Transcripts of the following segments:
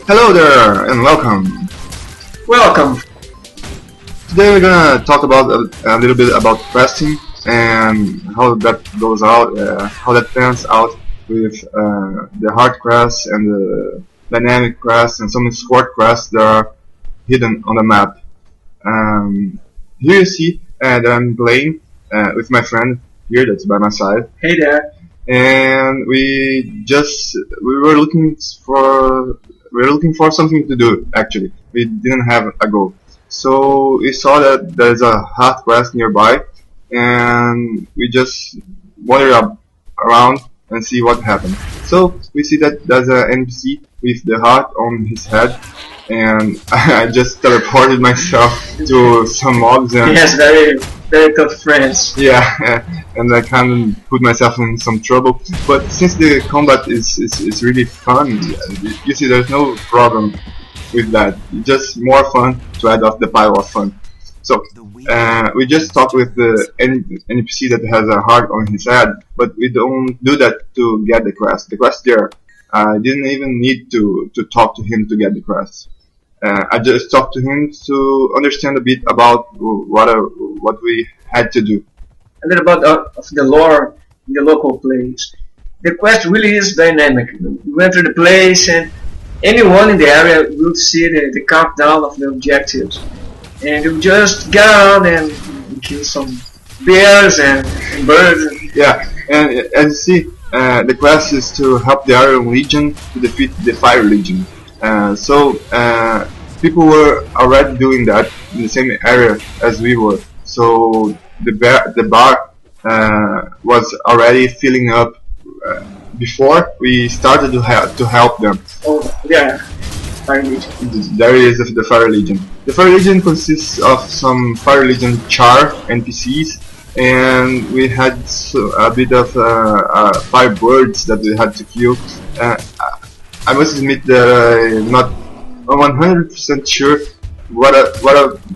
Hello there and welcome. Welcome. Today we're gonna talk about a little bit about questing and how that goes out, how that pans out with the hard quests and the dynamic quests and some escort quests that are hidden on the map. Here you see that I'm playing with my friend here that's by my side. Hey there. And we were looking for something to do. Actually, we didn't have a goal, so we saw that there's a hard quest nearby, and we just wandered around and see what happened. So we see that there's an NPC with the heart on his head, and I just teleported myself to some mobs and He has very tough friends. yeah, and I kind of put myself in some trouble. But since the combat is really fun, you see, there's no problem with that. It's just more fun to add off the pile of fun. So we just talked with the NPC that has a heart on his head, but we don't do that to get the quest. The quest there, I didn't even need to talk to him to get the quest. I just talked to him to understand a bit about what we had to do. A little bit of the lore in the local place. The quest really is dynamic. You enter the place and anyone in the area will see the countdown of the objectives. And you just get around and kill some bears and birds. Yeah, and as you see, the quest is to help the Iron Legion to defeat the Fire Legion. So people were already doing that in the same area as we were. So the bar was already filling up before we started to help them. Oh, yeah. Fire Legion. There is the Fire Legion. The Fire Legion consists of some Fire Legion char NPCs, and we had a bit of fire birds that we had to kill. I must admit that I'm not 100% sure what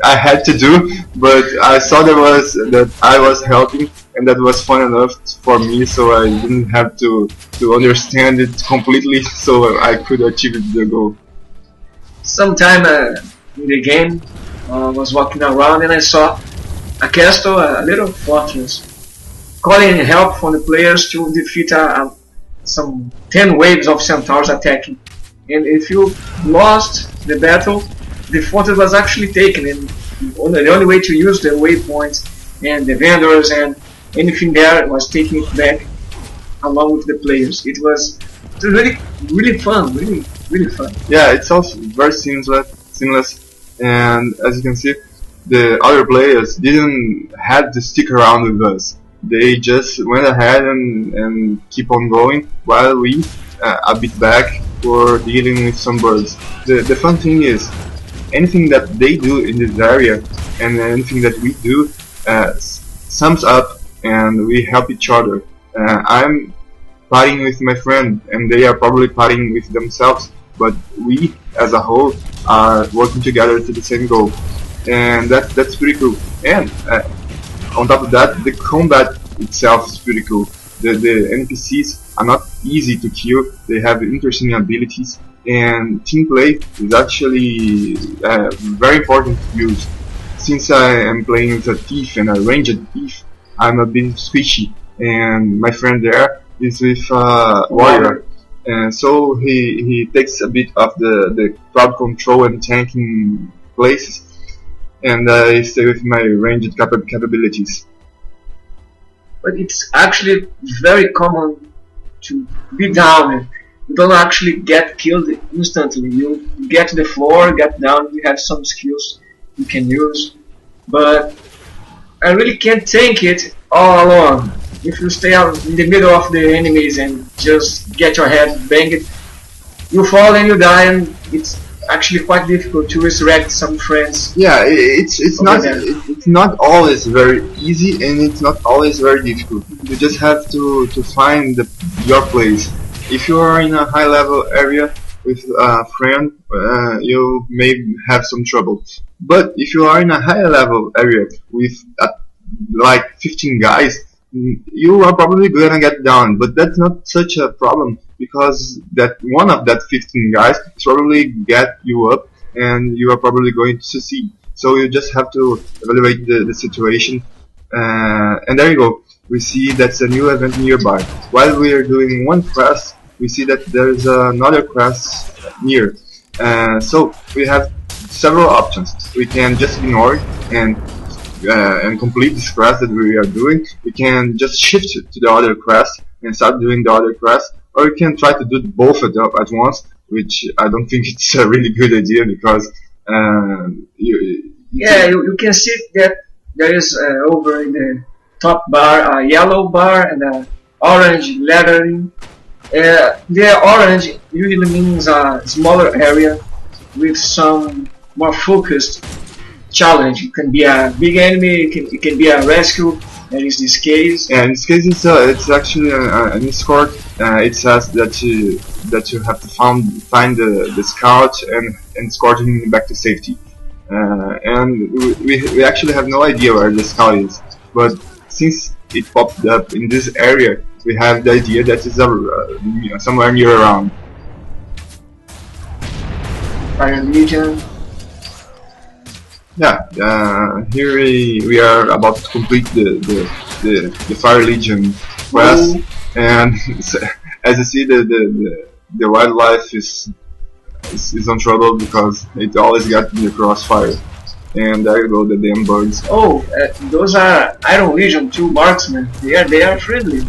I had to do, but I saw that I was helping, and that was fun enough for me, so I didn't have to understand it completely, so I could achieve the goal. Sometime in the game, I was walking around and I saw a castle, a little fortress, calling help from the players to defeat some 10 waves of centaurs attacking. And if you lost the battle, the fortress was actually taken, and the only way to use the waypoints and the vendors and anything there was taking it back along with the players. It was really fun, really fun. Yeah, it's also very seamless, and as you can see, the other players didn't have to stick around with us. They just went ahead and keep on going while we a bit back for dealing with some birds. The fun thing is, anything that they do in this area and anything that we do sums up, and we help each other. I'm partying with my friend, and they are probably partying with themselves, but we as a whole are working together to the same goal, and that's pretty cool. And on top of that, the combat itself is pretty cool. The NPCs are not easy to kill, they have interesting abilities, and team play is actually very important to use. Since I am playing with a thief and a ranged thief, I'm a bit squishy, and my friend there is with a warrior, and so he takes a bit of the crowd control and tanking places, and I stay with my ranged capabilities. But it's actually very common to be down. You don't actually get killed instantly. You get to the floor, get down, you have some skills you can use. But I really can't take it all alone. If you stay out in the middle of the enemies and just get your head banged, you fall and you die, and it's actually quite difficult to resurrect some friends. Yeah, it's not always very easy, and it's not always very difficult. You just have to find your place. If you are in a high level area with a friend, you may have some trouble. But if you are in a higher level area with like 15 guys, you are probably gonna get down. But that's not such a problem because that one of that 15 guys probably get you up and you are probably going to succeed. So you just have to evaluate the situation, and there you go. We see that's a new event nearby. While we are doing one quest, we see that there's another quest near. So we have several options. We can just ignore it and complete this quest that we are doing. We can just shift to the other quest and start doing the other quest, or we can try to do both at once, which I don't think it's a really good idea because you can see that there is over in the top bar a yellow bar and a orange lettering. The orange usually means a smaller area with some more focused challenge. It can be a big enemy, it can be a rescue, that is this case. Yeah, in this case it's actually an escort. It says that you have to find the scout and escort him back to safety. And we actually have no idea where the scout is, but since it popped up in this area, we have the idea that it's somewhere near around. Fire Legion. Yeah, here we are about to complete the Fire Legion quest, and as you see, the wildlife is on trouble because it always got in the crossfire. And there you go, the damn birds. Oh, those are Iron Legion 2 marksmen. They are friendly.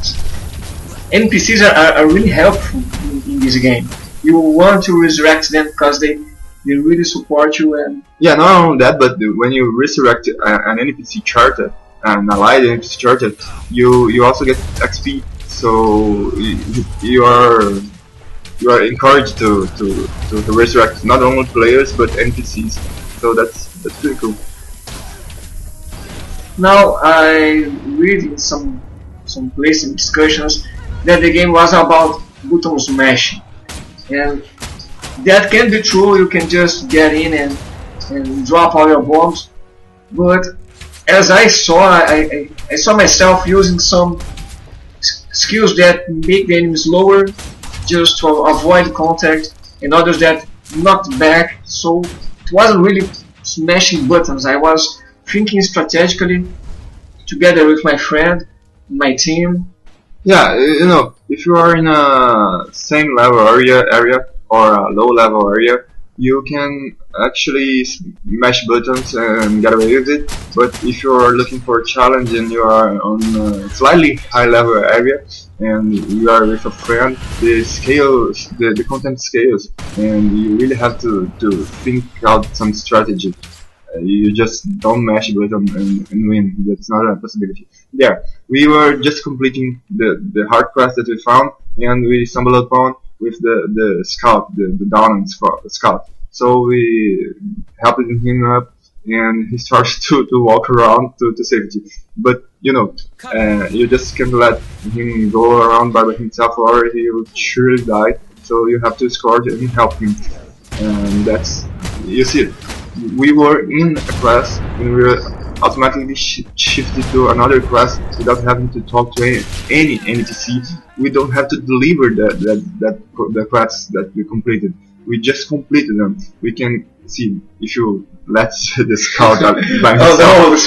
NPCs are really helpful in this game. You want to resurrect them because they really support you. And yeah, not only that, but when you resurrect an NPC charter, an allied NPC charter, you also get XP. So you are encouraged to resurrect not only players but NPCs. So that's pretty cool. Now I read in some places in discussions that the game was about button smashing, and that can be true. You can just get in and drop all your bombs, but as I saw, I saw myself using some skills that make the enemies lower just to avoid contact, and others that knocked back. So it wasn't really smashing buttons. I was thinking strategically together with my friend, my team. Yeah, you know, if you are in a same level area or a low level area, you can actually mash buttons and get away with it. But if you are looking for a challenge and you are on a slightly high level area and you are with a friend, the scales, the content scales, and you really have to think out some strategy. You just don't mash a button and win. That's not a possibility. There, we were just completing the hard quest that we found, and we stumbled upon with the scout, the downed scout. So we helped him up, and he starts to walk around to safety. But you know, you just can't let him go around by himself, or he will surely die. So you have to escort and help him. And that's, you see it. We were in a quest and we were automatically shifted to another quest without having to talk to any NPC. We don't have to deliver the quests that we completed. We just completed them. We can see if you let the scout out by himself,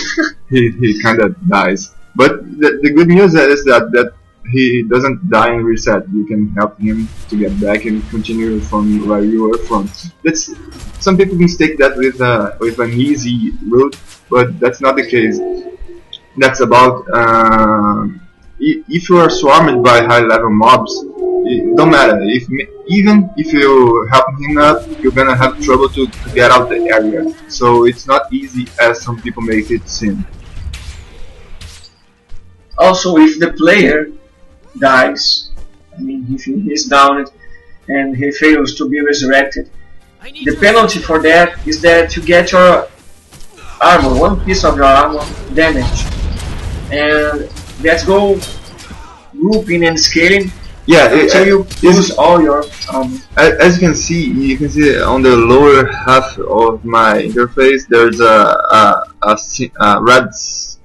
he kind of dies. But the good news is that he doesn't die and reset. You can help him to get back and continue from where you were from. That's, some people mistake that with an easy route, but that's not the case. That's about if you are swarmed by high level mobs, it don't matter. Even if you help him up, you're gonna have trouble to get out the area. So it's not easy as some people make it seem. Also, if the player dies, I mean, if he is downed and he fails to be resurrected, the penalty for that is that you get your armor, one piece of your armor damaged, and let's go grouping and scaling. Yeah, until you lose all your armor. As you can see on the lower half of my interface, there's a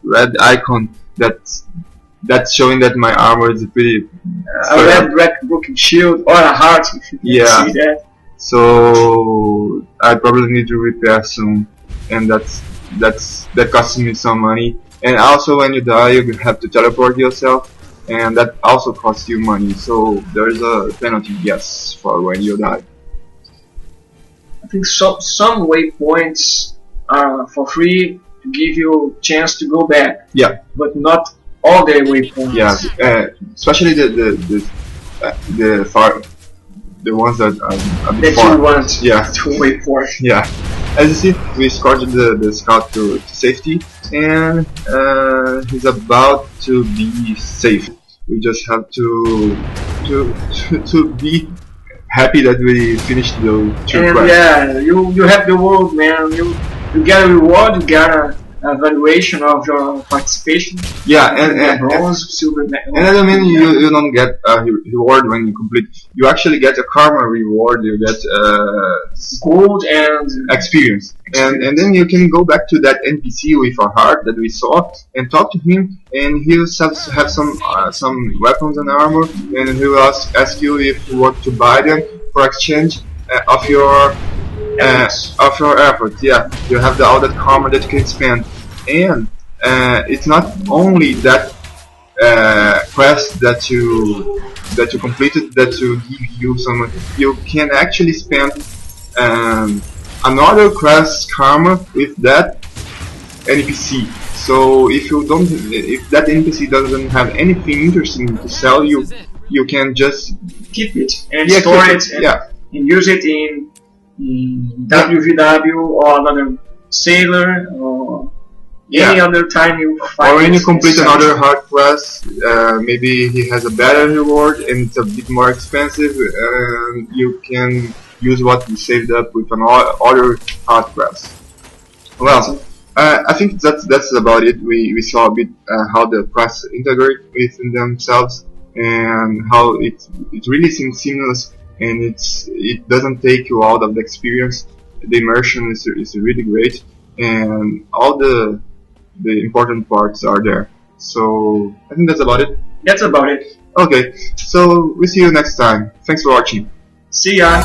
red icon that that's showing that my armor is pretty A red broken shield or a heart, if you can see that. So I probably need to repair soon, and that costs me some money. And also, when you die, you have to teleport yourself, and that also costs you money. So there's a penalty, yes, for when you die. I think some waypoints are for free to give you a chance to go back. Yeah. But not all the waypoints. Yeah, especially the ones that are that far. You want yeah. to wait for. Yeah. As you see, we escorted the scout to safety, and he's about to be safe. We just have to be happy that we finished the two quests. Yeah, you have the world, man. You get a reward, you get a evaluation of your participation. Yeah, and bronze, silver, medal. And I mean, you don't get a reward when you complete. You actually get a karma reward. You get gold and experience. And then you can go back to that NPC with a heart that we saw and talk to him. And he will have some weapons and armor, and he will ask you if you want to buy them for exchange of your effort. Yeah, you have all that karma that you can spend, and it's not only that quest that you completed that will give you some. You can actually spend another quest karma with that NPC. So if that NPC doesn't have anything interesting to sell you, you can just keep it and store it and use it in WVW or another sailor or any other time you find. Or when you complete another hard quest, maybe he has a better reward and it's a bit more expensive, and you can use what you saved up with another hard quest. Well, I think that's about it. We saw a bit how the quests integrate within themselves and how it really seems seamless, and it doesn't take you out of the experience. The immersion is really great, and all the important parts are there. So I think that's about it. That's about it. Okay, so we see you next time. Thanks for watching. See ya.